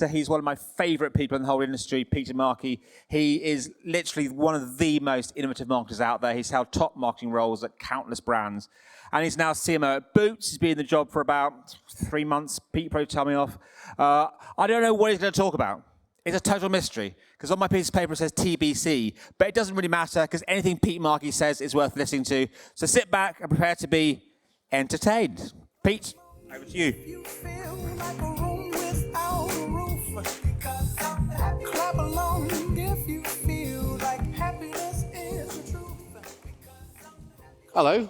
He's one of my favourite people in the whole industry, Peter Markey. He is literally one of the most innovative marketers out there. He's held top marketing roles at countless brands. And he's now CMO at Boots. He's been in the job for about 3 months. Pete probably tell me off. I don't know what he's going to talk about. It's a total mystery, because on my piece of paper it says TBC, but it doesn't really matter, because anything Pete Markey says is worth listening to. So sit back and prepare to be entertained. Pete, over to you. You feel like a room without a roof. Clap along if you feel like happiness is the truth. Hello.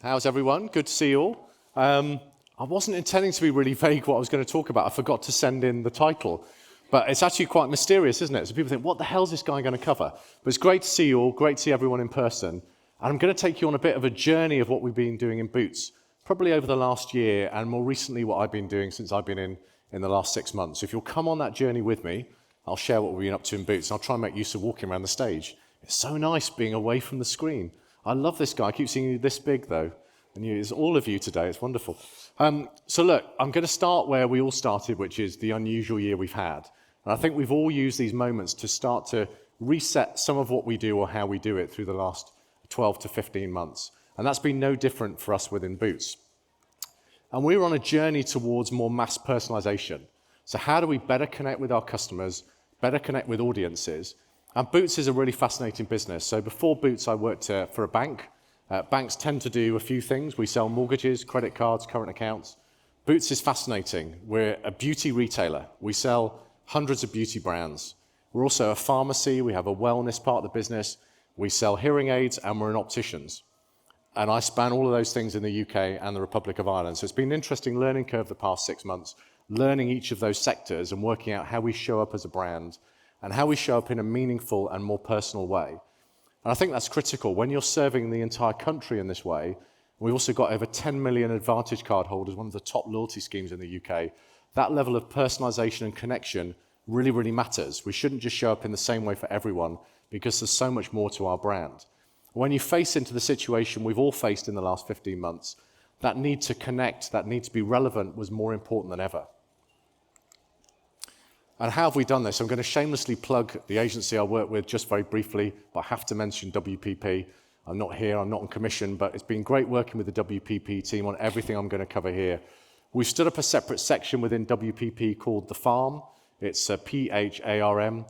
How's everyone? Good to see you all. I wasn't intending to be really vague what I was going to talk about. I forgot to send in the title. But it's actually quite mysterious, isn't it? So people think, what the hell is this guy going to cover? But it's great to see you all, great to see everyone in person. And I'm going to take you on a bit of a journey of what we've been doing in Boots, probably over the last year, and more recently what I've been doing since I've been in the last 6 months. So if you'll come on that journey with me, I'll share what we've been up to in Boots, and I'll try and make use of walking around the stage. It's so nice being away from the screen. I love this guy. I keep seeing you this big, though. And it's all of you today. It's wonderful. So look, I'm going to start where we all started, which is the unusual year we've had. And I think we've all used these moments to start to reset some of what we do or how we do it through the last 12 to 15 months. And that's been no different for us within Boots. And we're on a journey towards more mass personalization. So how do we better connect with our customers, better connect with audiences? And Boots is a really fascinating business. So before Boots, I worked for a bank. Banks tend to do a few things. We sell mortgages, credit cards, current accounts. Boots is fascinating. We're a beauty retailer. We sell hundreds of beauty brands. We're also a pharmacy. We have a wellness part of the business. We sell hearing aids, and we're an opticians. And I span all of those things in the UK and the Republic of Ireland. So it's been an interesting learning curve the past 6 months, learning each of those sectors and working out how we show up as a brand and how we show up in a meaningful and more personal way. And I think that's critical. When you're serving the entire country in this way, we've also got over 10 million Advantage card holders, one of the top loyalty schemes in the UK. That level of personalization and connection really, really matters. We shouldn't just show up in the same way for everyone, because there's so much more to our brand. When you face into the situation we've all faced in the last 15 months, that need to connect, that need to be relevant was more important than ever. And how have we done this? I'm going to shamelessly plug the agency I work with just very briefly, but I have to mention WPP. I'm not here, I'm not on commission, but it's been great working with the WPP team on everything I'm going to cover here. We've stood up a separate section within WPP called The Farm. It's a PHARM.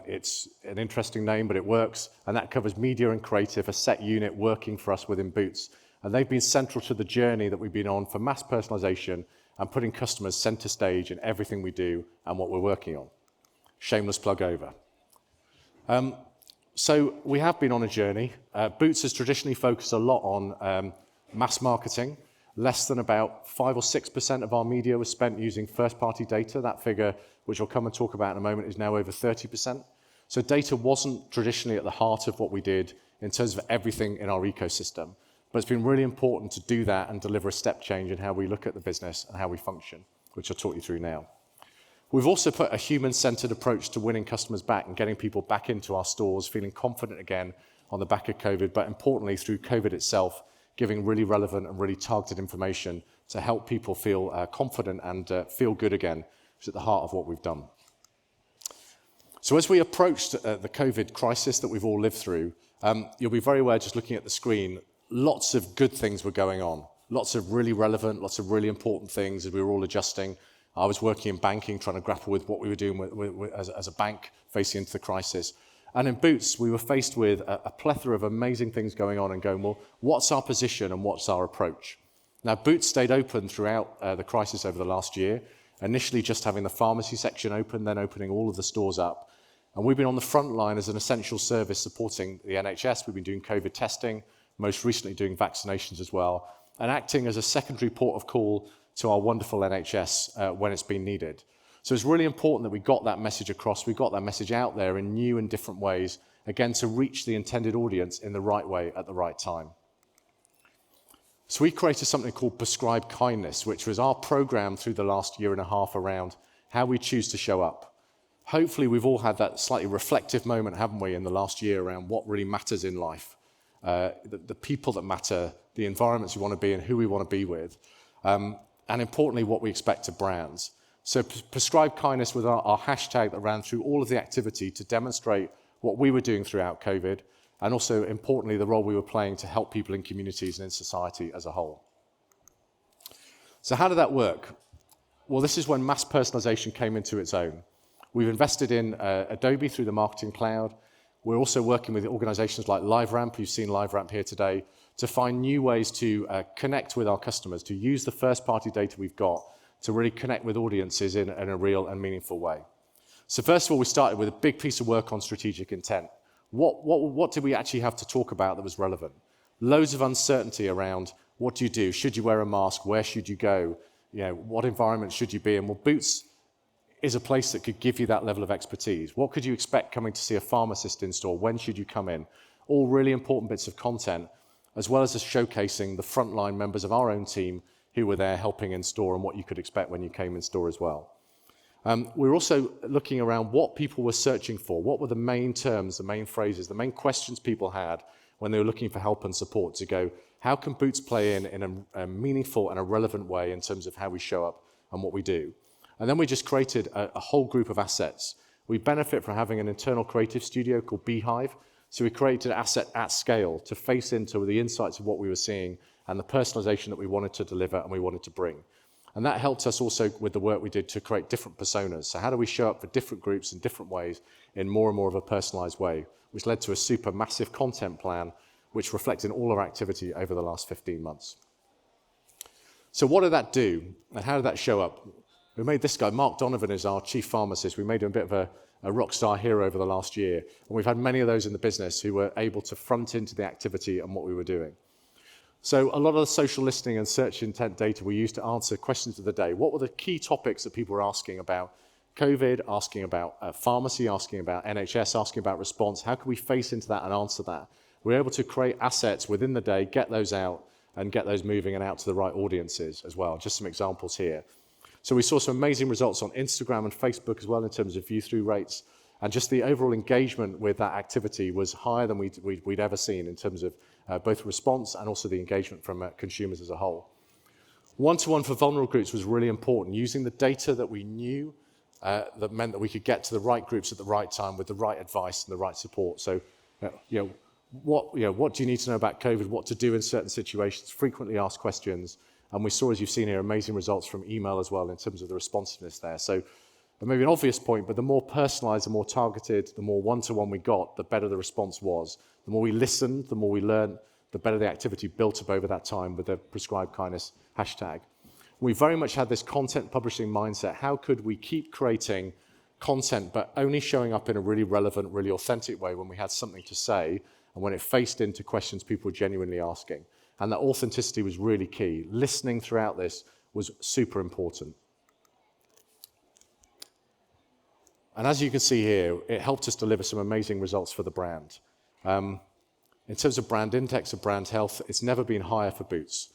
It's an interesting name, but it works. And that covers media and creative, a set unit working for us within Boots. And they've been central to the journey that we've been on for mass personalization and putting customers center stage in everything we do and what we're working on. Shameless plug over. So we have been on a journey. Boots has traditionally focused a lot on mass marketing. Less than about 5 or 6% of our media was spent using first-party data. That figure, which I'll come and talk about in a moment, is now over 30%. So data wasn't traditionally at the heart of what we did in terms of everything in our ecosystem. But it's been really important to do that and deliver a step change in how we look at the business and how we function, which I'll talk you through now. We've also put a human-centered approach to winning customers back and getting people back into our stores, feeling confident again on the back of COVID, but importantly, through COVID itself, giving really relevant and really targeted information to help people feel confident and feel good again, which is at the heart of what we've done. So as we approached the COVID crisis that we've all lived through, you'll be very aware, just looking at the screen, lots of good things were going on. Lots of really relevant, lots of really important things as we were all adjusting. I was working in banking, trying to grapple with what we were doing as a bank facing into the crisis. And in Boots, we were faced with a plethora of amazing things going on and going, well, what's our position and what's our approach? Now, Boots stayed open throughout the crisis over the last year, initially just having the pharmacy section open, then opening all of the stores up. And we've been on the front line as an essential service supporting the NHS. We've been doing COVID testing, most recently doing vaccinations as well, and acting as a secondary port of call to our wonderful NHS when it's been needed. So it's really important that we got that message across, we got that message out there in new and different ways, again, to reach the intended audience in the right way at the right time. So we created something called Prescribe Kindness, which was our program through the last year and a half around how we choose to show up. Hopefully we've all had that slightly reflective moment, haven't we, in the last year around what really matters in life, the people that matter, the environments we want to be in, who we want to be with, and importantly, what we expect of brands. So Prescribe Kindness was our hashtag that ran through all of the activity to demonstrate what we were doing throughout COVID, and also, importantly, the role we were playing to help people in communities and in society as a whole. So how did that work? Well, this is when mass personalization came into its own. We've invested in Adobe through the Marketing Cloud. We're also working with organizations like LiveRamp, you've seen LiveRamp here today, to find new ways to connect with our customers, to use the first-party data we've got to really connect with audiences in a real and meaningful way. So first of all, we started with a big piece of work on strategic intent. What did we actually have to talk about that was relevant? Loads of uncertainty around what do you do? Should you wear a mask? Where should you go? What environment should you be in? Well, Boots is a place that could give you that level of expertise. What could you expect coming to see a pharmacist in store? When should you come in? All really important bits of content, as well as showcasing the frontline members of our own team who were there helping in store and what you could expect when you came in store as well. We're also looking around what people were searching for. What were the main terms, the main phrases, the main questions people had when they were looking for help and support to go, how can Boots play in a meaningful and a relevant way in terms of how we show up and what we do? And then we just created a whole group of assets. We benefit from having an internal creative studio called Beehive. So we created an asset at scale to face into the insights of what we were seeing and the personalization that we wanted to deliver and we wanted to bring. And that helped us also with the work we did to create different personas. So how do we show up for different groups in different ways in more and more of a personalized way, which led to a super massive content plan, which reflected all our activity over the last 15 months. So what did that do? And how did that show up? We made this guy, Mark Donovan, is our chief pharmacist. We made him a bit of a rock star hero over the last year. And we've had many of those in the business who were able to front into the activity and what we were doing. So a lot of the social listening and search intent data we used to answer questions of the day. What were the key topics that people were asking about COVID, asking about pharmacy, asking about NHS, asking about response? How can we face into that and answer that? We're able to create assets within the day, get those out, and get those moving and out to the right audiences as well. Just some examples here. So we saw some amazing results on Instagram and Facebook as well in terms of view-through rates. And just the overall engagement with that activity was higher than we'd ever seen in terms of both response and also the engagement from consumers as a whole. One-to-one for vulnerable groups was really important. Using the data that we knew that meant that we could get to the right groups at the right time with the right advice and the right support. So, what do you need to know about COVID? What to do in certain situations? Frequently asked questions. And we saw, as you've seen here, amazing results from email as well in terms of the responsiveness there. So maybe an obvious point, but the more personalized, the more targeted, the more one-to-one we got, the better the response was. The more we listened, the more we learned, the better the activity built up over that time with the Prescribe Kindness hashtag. We very much had this content publishing mindset. How could we keep creating content, but only showing up in a really relevant, really authentic way when we had something to say and when it faced into questions people were genuinely asking? And that authenticity was really key. Listening throughout this was super important. And as you can see here, it helped us deliver some amazing results for the brand. In terms of brand index of brand health, it's never been higher for Boots.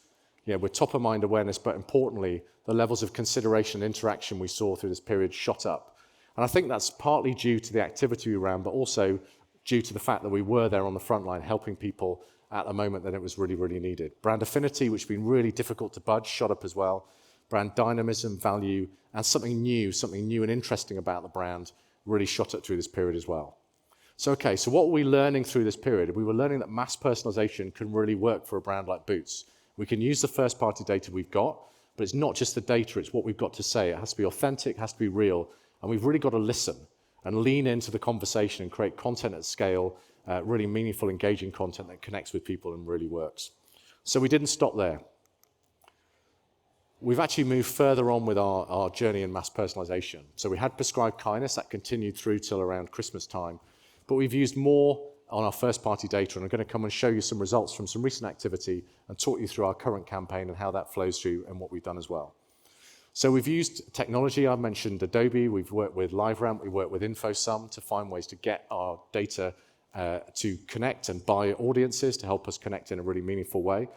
We're top of mind awareness, but importantly, the levels of consideration and interaction we saw through this period shot up. And I think that's partly due to the activity we ran, but also due to the fact that we were there on the front line helping people at a moment that it was really, really needed. Brand affinity, which has been really difficult to budge, shot up as well. Brand dynamism, value, and something new and interesting about the brand really shot up through this period as well. So what were we learning through this period? We were learning that mass personalization can really work for a brand like Boots. We can use the first-party data we've got, but it's not just the data, it's what we've got to say. It has to be authentic, it has to be real, and we've really got to listen and lean into the conversation and create content at scale, really meaningful, engaging content that connects with people and really works. So we didn't stop there. We've actually moved further on with our journey in mass personalization. So we had Prescribe Kindness, that continued through till around Christmas time, but we've used more on our first-party data, and I'm going to come and show you some results from some recent activity and talk you through our current campaign and how that flows through and what we've done as well. So we've used technology. I mentioned Adobe. We've worked with LiveRamp. We worked with InfoSum to find ways to get our data to connect and buy audiences to help us connect in a really meaningful way.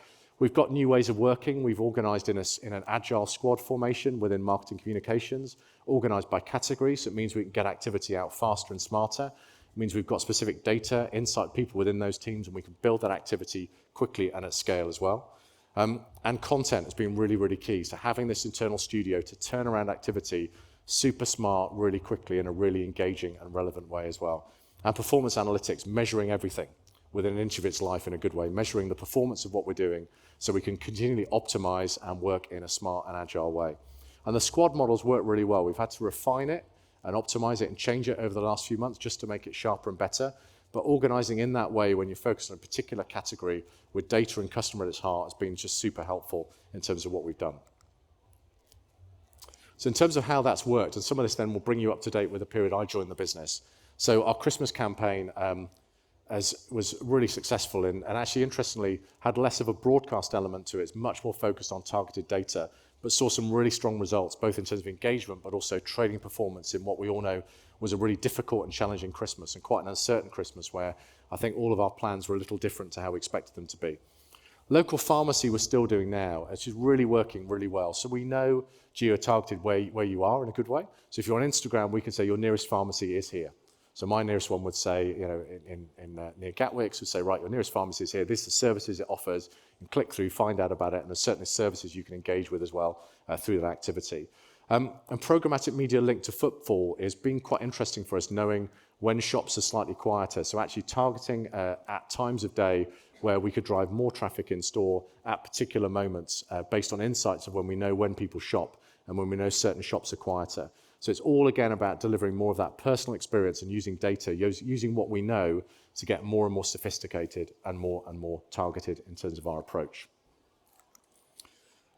We've got new ways of working. We've organized in an agile squad formation within marketing communications, organized by category, so it means we can get activity out faster and smarter. It means we've got specific data, insight people within those teams, and we can build that activity quickly and at scale as well. And content has been really, really key. So having this internal studio to turn around activity super smart, really quickly, in a really engaging and relevant way as well. And performance analytics, measuring everything within an inch of its life in a good way, measuring the performance of what we're doing so we can continually optimize and work in a smart and agile way. And the squad models work really well. We've had to refine it and optimize it and change it over the last few months just to make it sharper and better. But organizing in that way when you're focused on a particular category with data and customer at its heart has been just super helpful in terms of what we've done. So in terms of how that's worked, and some of this then will bring you up to date with the period I joined the business. So our Christmas campaign was really successful and actually, interestingly, had less of a broadcast element to it. It's much more focused on targeted data, but saw some really strong results, both in terms of engagement, but also trading performance in what we all know was a really difficult and challenging Christmas, and quite an uncertain Christmas, where I think all of our plans were a little different to how we expected them to be. Local pharmacy we're still doing now. It's just really working really well. So we know geo-targeted where you are in a good way. So if you're on Instagram, we can say your nearest pharmacy is here. So my nearest one would say, near Gatwick's, would say, right, your nearest pharmacy is here. This is the services it offers. You can click through, find out about it, and there's certainly services you can engage with as well through that activity. And programmatic media linked to footfall has been quite interesting for us, knowing when shops are slightly quieter. So actually targeting at times of day where we could drive more traffic in store at particular moments based on insights of when we know when people shop and when we know certain shops are quieter. So it's all, again, about delivering more of that personal experience and using data, using what we know to get more and more sophisticated and more targeted in terms of our approach.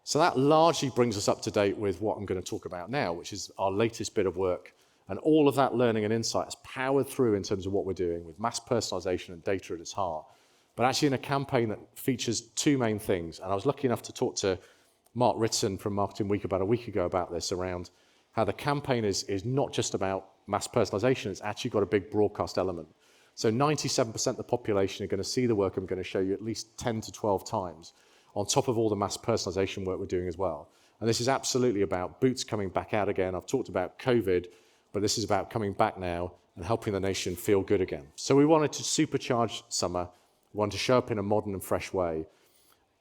So that largely brings us up to date with what I'm going to talk about now, which is our latest bit of work. And all of that learning and insight is powered through in terms of what we're doing with mass personalization and data at its heart. But actually in a campaign that features two main things. And I was lucky enough to talk to Mark Ritson from Marketing Week about a week ago about this, around how the campaign is not just about mass personalization, it's actually got a big broadcast element. So 97% of the population are going to see the work I'm going to show you at least 10 to 12 times, on top of all the mass personalization work we're doing as well. And this is absolutely about Boots coming back out again. I've talked about COVID, but this is about coming back now and helping the nation feel good again. So we wanted to supercharge summer, we wanted to show up in a modern and fresh way.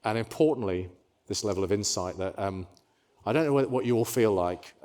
And importantly, this level of insight that I don't know what you all feel like.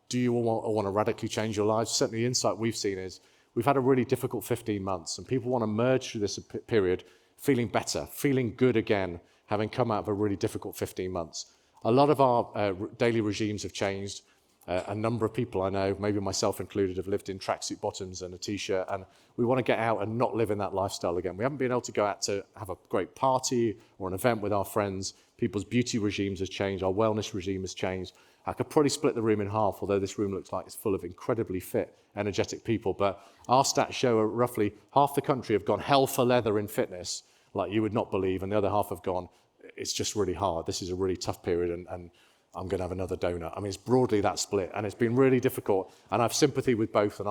Do you all want to radically change your lives? Certainly the insight we've seen is we've had a really difficult 15 months, and people want to merge through this period feeling better, feeling good again, having come out of a really difficult 15 months. A lot of our daily regimes have changed. A number of people I know, maybe myself included, have lived in tracksuit bottoms and a t-shirt, and we want to get out and not live in that lifestyle again. We haven't been able to go out to have a great party or an event with our friends. People's beauty regimes has changed. Our wellness regime has changed. I could probably split the room in half, although this room looks like it's full of incredibly fit, energetic people. But our stats show roughly half the country have gone hell for leather in fitness, like you would not believe, and the other half have gone, it's just really hard. This is a really tough period, and I'm going to have another donut. I mean, it's broadly that split, and it's been really difficult. And I've sympathy with both, and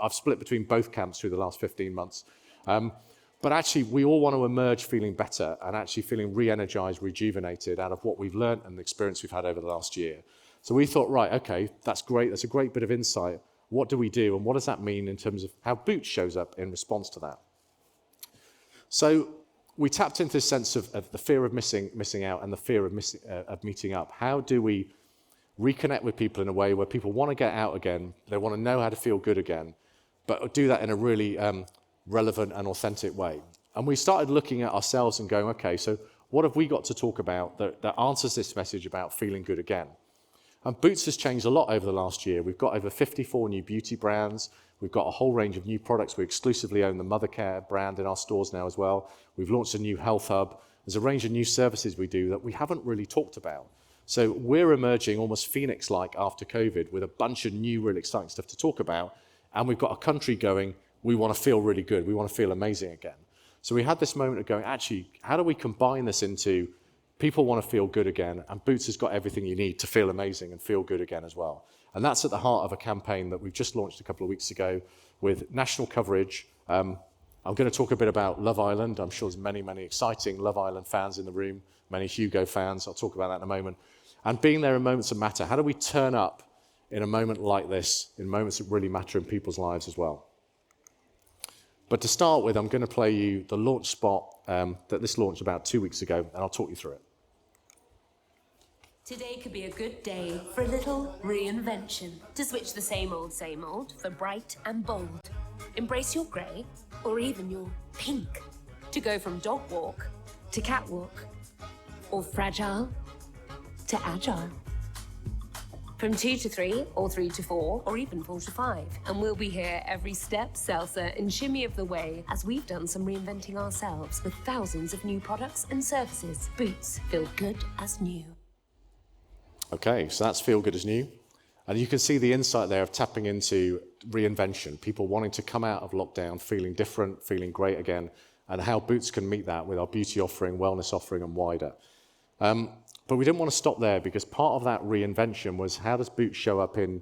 I've split between both camps through the last 15 months. But actually, we all want to emerge feeling better and actually feeling re-energized, rejuvenated out of what we've learned and the experience we've had over the last year. So we thought, right, okay, that's great. That's a great bit of insight. What do we do, and what does that mean in terms of how Boots shows up in response to that? So we tapped into this sense of the fear of missing out and the fear of meeting up. How do we reconnect with people in a way where people want to get out again, they want to know how to feel good again, but do that in a really relevant and authentic way? And we started looking at ourselves and going, okay, so what have we got to talk about that answers this message about feeling good again? And Boots has changed a lot over the last year. We've got over 54 new beauty brands. We've got a whole range of new products. We exclusively own the Mothercare brand in our stores now as well. We've launched a new health hub. There's a range of new services we do that we haven't really talked about. So we're emerging almost Phoenix-like after COVID with a bunch of new, really exciting stuff to talk about. And we've got a country going, we want to feel really good. We want to feel amazing again. So we had this moment of going, actually, how do we combine this into people want to feel good again, and Boots has got everything you need to feel amazing and feel good again as well. And that's at the heart of a campaign that we've just launched a couple of weeks ago with national coverage. I'm going to talk a bit about Love Island. I'm sure there's many, many exciting Love Island fans in the room, many Hugo fans. I'll talk about that in a moment. And being there in moments that matter. How do we turn up in a moment like this, in moments that really matter in people's lives as well? But to start with, I'm going to play you the launch spot that this launched about 2 weeks ago, and I'll talk you through it. Today could be a good day for a little reinvention. To switch the same old for bright and bold. Embrace your grey, or even your pink. To go from dog walk to catwalk. Or fragile to agile. From 2 to 3, or 3 to 4, or even 4 to 5. And we'll be here every step, salsa, and shimmy of the way as we've done some reinventing ourselves with thousands of new products and services. Boots feel good as new. Okay, so that's feel good as new. And you can see the insight there of tapping into reinvention, people wanting to come out of lockdown feeling different, feeling great again, and how Boots can meet that with our beauty offering, wellness offering, and wider. But we didn't want to stop there, because part of that reinvention was, how does Boots show up in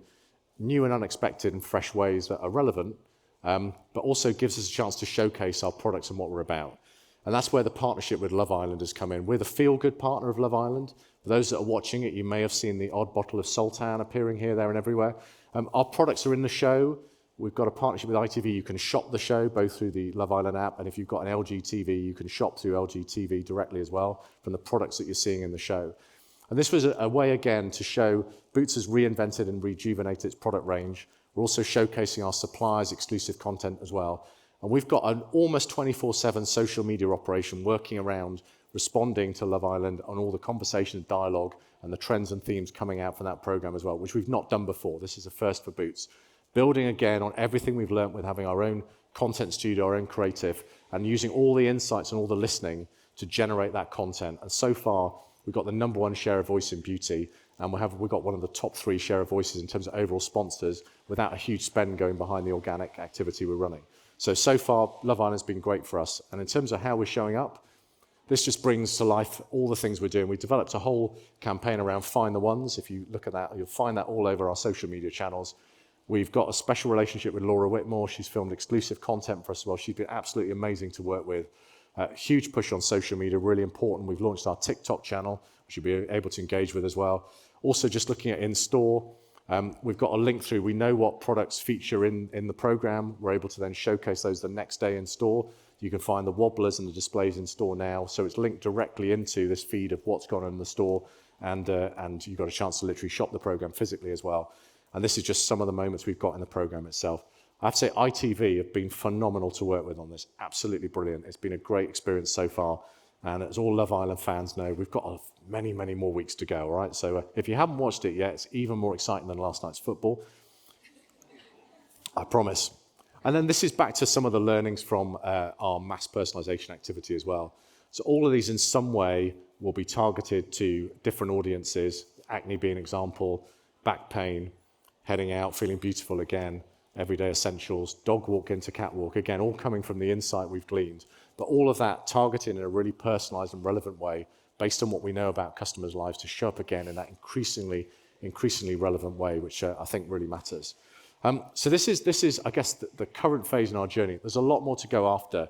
new and unexpected and fresh ways that are relevant, but also gives us a chance to showcase our products and what we're about. And that's where the partnership with Love Island has come in. We're the feel-good partner of Love Island. For those that are watching it, you may have seen the odd bottle of Sultan appearing here, there, and everywhere. Our products are in the show. We've got a partnership with ITV. You can shop the show both through the Love Island app, and if you've got an LG TV, you can shop through LG TV directly as well from the products that you're seeing in the show. And this was a way, again, to show Boots has reinvented and rejuvenated its product range. We're also showcasing our suppliers' exclusive content as well. And we've got an almost 24/7 social media operation working around responding to Love Island on all the conversation and dialogue and the trends and themes coming out from that program as well, which we've not done before. This is a first for Boots. Building again on everything we've learned with having our own content studio, our own creative, and using all the insights and all the listening to generate that content. And so far, we've got the #1 share of voice in beauty, and we've got one of the top 3 share of voices in terms of overall sponsors without a huge spend going behind the organic activity we're running. So far, Love Island's been great for us. And in terms of how we're showing up, this just brings to life all the things we're doing. We developed a whole campaign around Find the Ones. If you look at that, you'll find that all over our social media channels. We've got a special relationship with Laura Whitmore. She's filmed exclusive content for us as well. She's been absolutely amazing to work with. Huge push on social media, really important. We've launched our TikTok channel, which you'll be able to engage with as well. Also, just looking at in-store, we've got a link through. We know what products feature in the program. We're able to then showcase those the next day in store. You can find the wobblers and the displays in store now. So it's linked directly into this feed of what's gone on in the store. And you've got a chance to literally shop the program physically as well. And this is just some of the moments we've got in the program itself. I have to say, ITV have been phenomenal to work with on this. Absolutely brilliant. It's been a great experience so far. And as all Love Island fans know, we've got many, many more weeks to go, all right? So if you haven't watched it yet, it's even more exciting than last night's football. I promise. And then this is back to some of the learnings from our mass personalisation activity as well. So all of these in some way will be targeted to different audiences, acne being an example, back pain, heading out, feeling beautiful again, everyday essentials, dog walk into catwalk, again, all coming from the insight we've gleaned. But all of that targeted in a really personalised and relevant way based on what we know about customers' lives to show up again in that increasingly relevant way, which I think really matters. So this is, I guess, the current phase in our journey. There's a lot more to go after.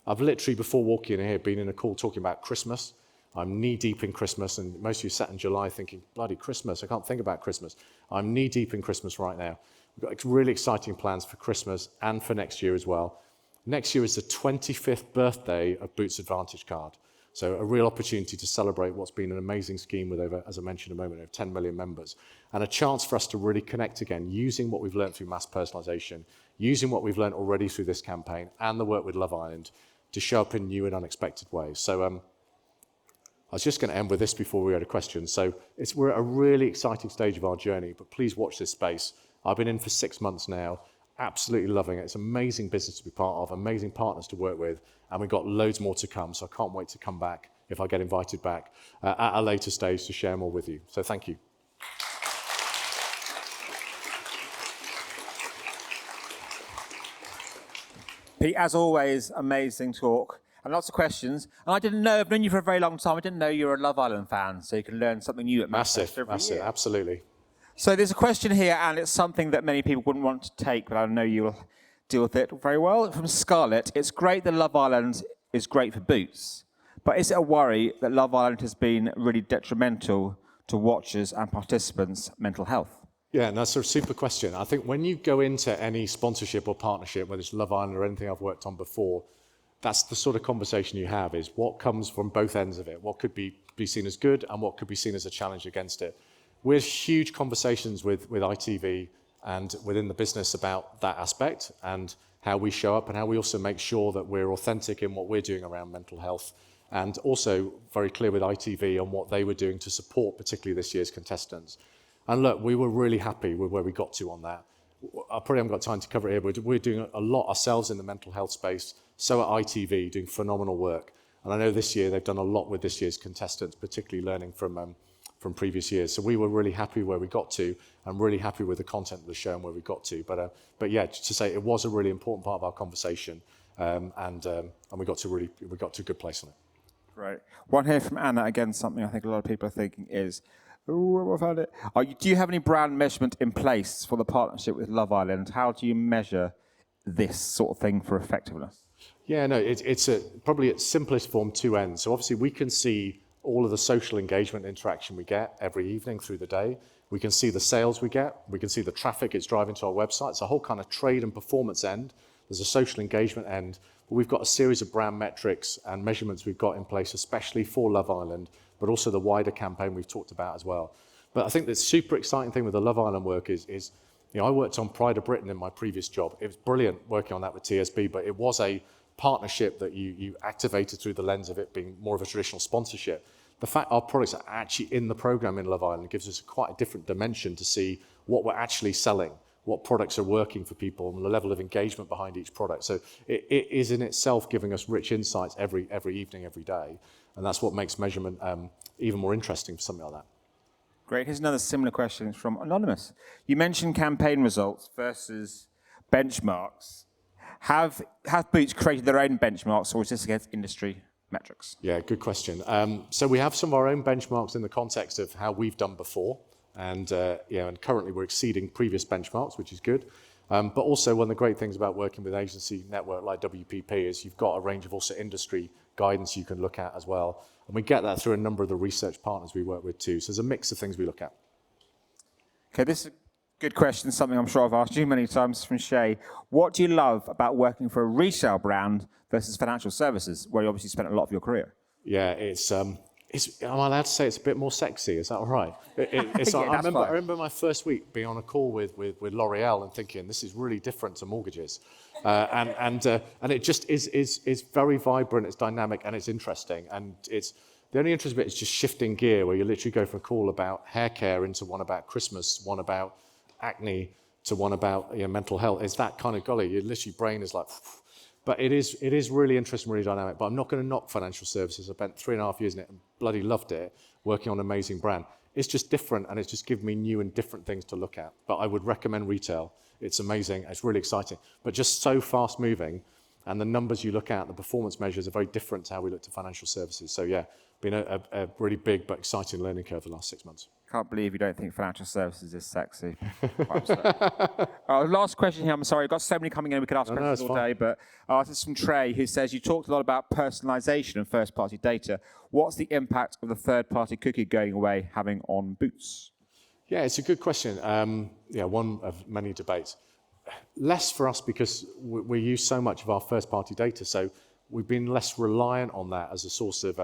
I've literally, before walking in here, been in a call talking about Christmas. I'm knee-deep in Christmas, and most of you sat in July thinking, bloody Christmas, I can't think about Christmas. I'm knee-deep in Christmas right now. We've got really exciting plans for Christmas and for next year as well. Next year is the 25th birthday of Boots Advantage Card. So a real opportunity to celebrate what's been an amazing scheme with over, as I mentioned a moment, over 10 million members. And a chance for us to really connect again, using what we've learned through mass personalisation, using what we've learned already through this campaign and the work with Love Island to show up in new and unexpected ways. So I was just going to end with this before we go to questions. So we're at a really exciting stage of our journey, but please watch this space. I've been in for 6 months now. Absolutely loving it. It's an amazing business to be part of, amazing partners to work with, and we've got loads more to come, so I can't wait to come back, if I get invited back, at a later stage to share more with you. So thank you. Pete, as always, amazing talk and lots of questions. And I didn't know, I've known you for a very long time, I didn't know you were a Love Island fan, so you can learn something new at Massive, absolutely. So there's a question here, and it's something that many people wouldn't want to take, but I know you'll deal with it very well. From Scarlett, it's great that Love Island is great for Boots, but is it a worry that Love Island has been really detrimental to watchers and participants' mental health? Yeah, and that's a super question. I think when you go into any sponsorship or partnership, whether it's Love Island or anything I've worked on before, that's the sort of conversation you have, is what comes from both ends of it, what could be seen as good and what could be seen as a challenge against it. We have huge conversations with ITV and within the business about that aspect and how we show up and how we also make sure that we're authentic in what we're doing around mental health, and also very clear with ITV on what they were doing to support particularly this year's contestants. And look, we were really happy with where we got to on that. I probably haven't got time to cover it here, but we're doing a lot ourselves in the mental health space, so at ITV, doing phenomenal work. And I know this year they've done a lot with this year's contestants, particularly learning from previous years. So we were really happy where we got to. I'm really happy with the content of the show and where we got to. But yeah, to say it was a really important part of our conversation, and we got to a good place on it. Right. One here from Anna, again, something I think a lot of people are thinking is, I found it. Do you have any brand measurement in place for the partnership with Love Island? How do you measure this sort of thing for effectiveness? Yeah, no, it's probably its simplest form, two ends. So obviously we can see all of the social engagement interaction we get every evening through the day. We can see the sales we get. We can see the traffic it's driving to our website. It's a whole kind of trade and performance end. There's a social engagement end. But we've got a series of brand metrics and measurements we've got in place, especially for Love Island, but also the wider campaign we've talked about as well. But I think the super exciting thing with the Love Island work is I worked on Pride of Britain in my previous job. It was brilliant working on that with TSB, but it was a partnership that you activated through the lens of it being more of a traditional sponsorship. The fact our products are actually in the program in Love Island gives us quite a different dimension to see what we're actually selling, what products are working for people, and the level of engagement behind each product. So it is in itself giving us rich insights every evening, every day. And that's what makes measurement even more interesting for something like that. Great. Here's another similar question from Anonymous. You mentioned campaign results versus benchmarks. Have Boots created their own benchmarks, or is this against industry metrics? Yeah, good question. So we have some of our own benchmarks in the context of how we've done before. And and currently we're exceeding previous benchmarks, which is good. But also one of the great things about working with an agency network like WPP is you've got a range of also industry guidance you can look at as well. And we get that through a number of the research partners we work with too. So there's a mix of things we look at. Okay, this is a good question, something I'm sure I've asked you many times from Shay. What do you love about working for a resale brand versus financial services, where you obviously spent a lot of your career? Yeah, am I allowed to say it's a bit more sexy? Is that all right? Yeah, I remember my first week being on a call with L'Oreal and thinking, this is really different to mortgages. And it just is very vibrant, it's dynamic, and it's interesting. And the only interesting bit is just shifting gear, where you literally go from a call about hair care into one about Christmas, one about acne, to one about mental health. It's that kind of golly, your literally brain is like... But it is really interesting, really dynamic. But I'm not going to knock financial services. I spent 3.5 years in it and bloody loved it, working on an amazing brand. It's just different, and it's just given me new and different things to look at. But I would recommend retail. It's amazing. It's really exciting. But just so fast moving, and the numbers you look at, the performance measures are very different to how we look to financial services. So yeah, been a really big but exciting learning curve the last 6 months. Can't believe you don't think financial services is sexy. Last question here. I'm sorry, I've got so many coming in. We could ask questions all day, but this is from Trey, who says, you talked a lot about personalisation and first-party data. What's the impact of the third-party cookie going away having on Boots? Yeah, it's a good question. One of many debates. Less for us because we use so much of our first-party data, so we've been less reliant on that as a source of,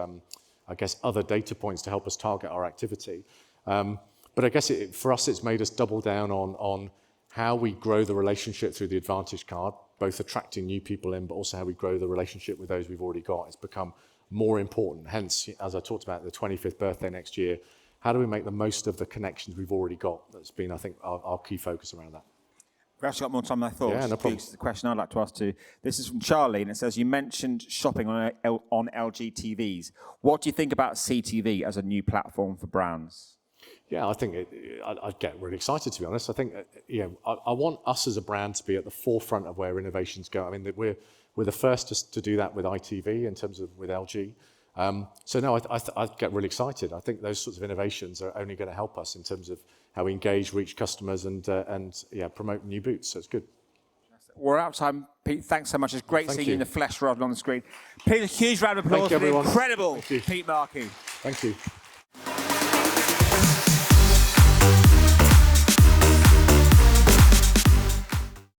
other data points to help us target our activity. But I guess for us, it's made us double down on how we grow the relationship through the Advantage card, both attracting new people in, but also how we grow the relationship with those we've already got. It's become more important. Hence, as I talked about, the 25th birthday next year, how do we make the most of the connections we've already got? That's been, I think, our key focus around that. We've actually got more time than I thought. Yeah, no problem. This is the question I'd like to ask too. This is from Charlie, and it says, you mentioned shopping on LG TVs. What do you think about CTV as a new platform for brands? Yeah, I think I'd get really excited, to be honest. I think, I want us as a brand to be at the forefront of where innovations go. I mean, we're the first to do that with ITV in terms of with LG. So no, I'd get really excited. I think those sorts of innovations are only going to help us in terms of how we engage, reach customers, and promote new Boots. So it's good. We're out of time. Pete, thanks so much. It's great seeing you in the flesh rather than on the screen. Pete, a huge round of applause for the incredible Pete Markey. Thank you.